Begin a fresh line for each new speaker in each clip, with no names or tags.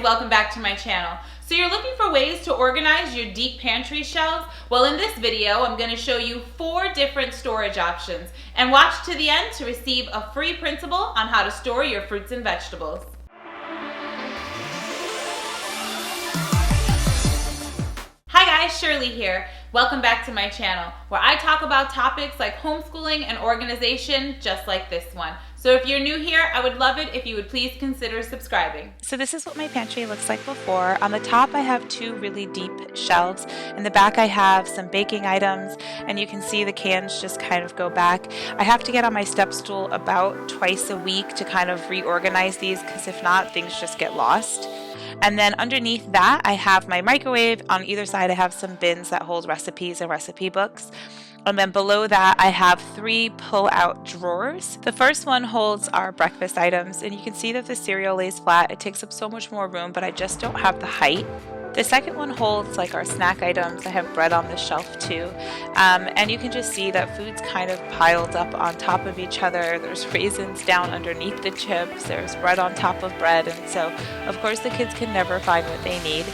welcome back to my channel. So you're looking for ways to organize your deep pantry shelves? Well, in this video, I'm going to show you 4 different storage options. And watch to the end to receive a free printable on how to store your fruits and vegetables. Hi guys, Shirley here. Welcome back to my channel, where I talk about topics like homeschooling and organization, just like this one. So if you're new here, I would love it if you would please consider subscribing.
So this is what my pantry looks like before. On the top I have 2 really deep shelves. In the back I have some baking items, and you can see the cans just kind of go back. I have to get on my step stool about twice a week to kind of reorganize these, because if not, things just get lost. And then underneath that I have my microwave. On either side I have some bins that hold recipes and recipe books. And then below that I have 3 pull-out drawers. The first one holds our breakfast items, and you can see that the cereal lays flat. It takes up so much more room, but I just don't have the height. The second one holds like our snack items. I have bread on the shelf too. And you can just see that food's kind of piled up on top of each other. There's raisins down underneath the chips. There's bread on top of bread. And so, of course, the kids can never find what they need.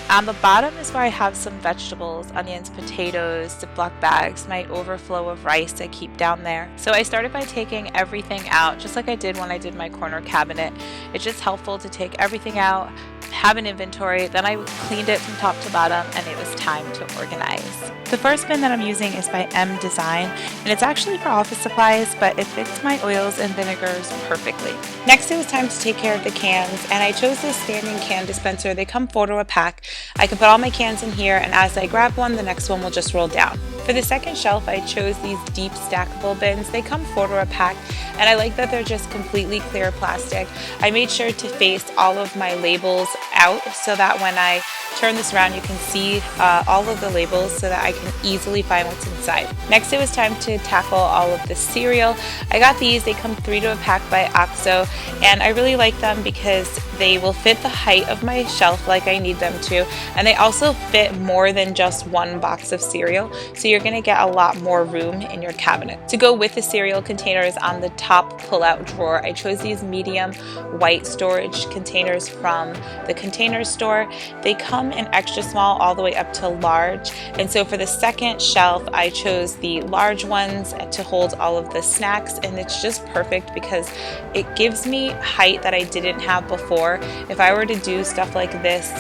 On the bottom is where I have some vegetables, onions, potatoes, Ziploc bags, my overflow of rice I keep down there. So I started by taking everything out, just like I did when I did my corner cabinet. It's just helpful to take everything out, have an inventory, then I cleaned it from top to bottom, and it was time to organize. The first bin that I'm using is by M Design, and it's actually for office supplies, but it fits my oils and vinegars perfectly. Next, it was time to take care of the cans, and I chose this standing can dispenser. They come 4 to a pack. I can put all my cans in here, and as I grab one, the next one will just roll down. For the second shelf, I chose these deep stackable bins. They come 4 to a pack, and I like that they're just completely clear plastic. I made sure to face all of my labels out so that when I turn this around, you can see all of the labels so that I can easily find what's inside. Next, it was time to tackle all of the cereal. I got these. They come 3 to a pack by OXO, and I really like them because they will fit the height of my shelf like I need them to, and they also fit more than just one box of cereal, so you're going to get a lot more room in your cabinet. To go with the cereal containers on the top pull-out drawer, I chose these medium white storage containers from the Container Store. They come in extra small all the way up to large, and so for the second shelf I chose the large ones to hold all of the snacks, and it's just perfect because it gives me height that I didn't have before. If I were to do stuff like this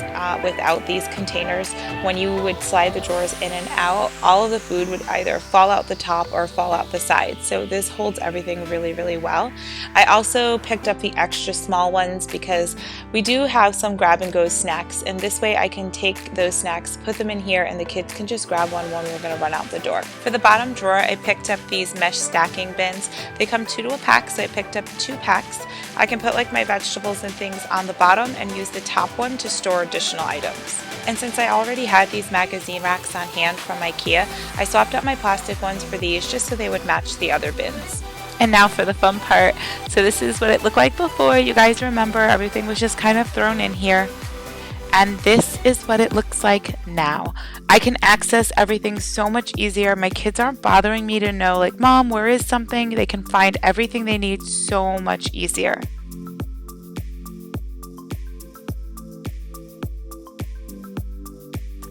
without these containers, when you would slide the drawers in and out, all of the food would either fall out the top or fall out the sides. So this holds everything really, really well. I also picked up the extra small ones because we do have some grab and go snacks, and this way I can take those snacks, put them in here, and the kids can just grab one when we're going to run out the door. For the bottom drawer, I picked up these mesh stacking bins. They come 2 to a pack, so I picked up 2 packs. I can put like my vegetables and things on the bottom and use the top one to store additional items. And since I already had these magazine racks on hand from IKEA, I swapped out my plastic ones for these just so they would match the other bins. And now for the fun part. So this is what it looked like before. You guys remember everything was just kind of thrown in here. And this is what it looks like now. I can access everything so much easier. My kids aren't bothering me to know, like, Mom, where is something? They can find everything they need so much easier.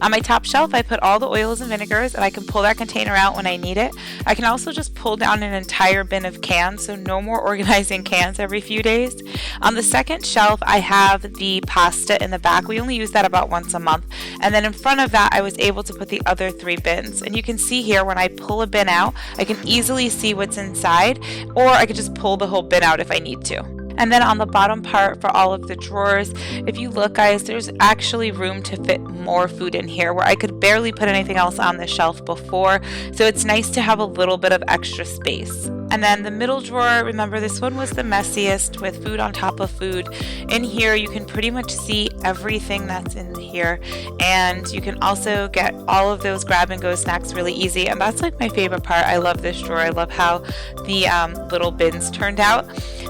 On my top shelf, I put all the oils and vinegars, and I can pull that container out when I need it. I can also just pull down an entire bin of cans, so no more organizing cans every few days. On the second shelf, I have the pasta in the back. We only use that about once a month. And then in front of that, I was able to put the other 3 bins. And you can see here, when I pull a bin out, I can easily see what's inside, or I could just pull the whole bin out if I need to. And then on the bottom part for all of the drawers, if you look, guys, there's actually room to fit more food in here where I could barely put anything else on the shelf before. So it's nice to have a little bit of extra space. And then the middle drawer, remember this one was the messiest with food on top of food. In here you can pretty much see everything that's in here, and you can also get all of those grab and go snacks really easy, and that's like my favorite part. I love this drawer. I love how the little bins turned out.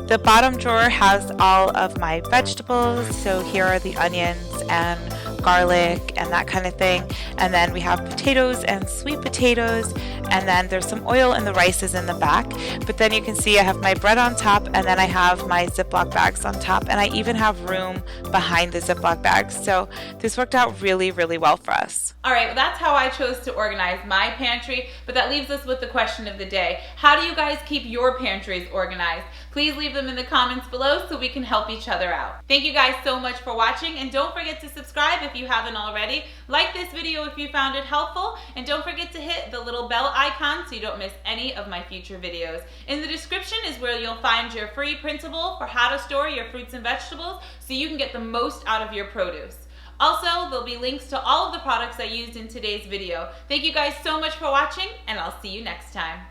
The bottom drawer has all of my vegetables, so here are the onions and garlic and that kind of thing. And then we have potatoes and sweet potatoes, and then there's some oil and the rice is in the back. But then you can see I have my bread on top, and then I have my Ziploc bags on top, and I even have room behind the Ziploc bags. So this worked out really, really well for us.
All right, well, that's how I chose to organize my pantry, but that leaves us with the question of the day. How do you guys keep your pantries organized? Please leave them in the comments below so we can help each other out. Thank you guys so much for watching, and don't forget to subscribe if you haven't already. Like this video if you found it helpful, and don't forget to hit the little bell icon so you don't miss any of my future videos. In the description is where you'll find your free printable for how to store your fruits and vegetables so you can get the most out of your produce. Also, there'll be links to all of the products I used in today's video. Thank you guys so much for watching, and I'll see you next time.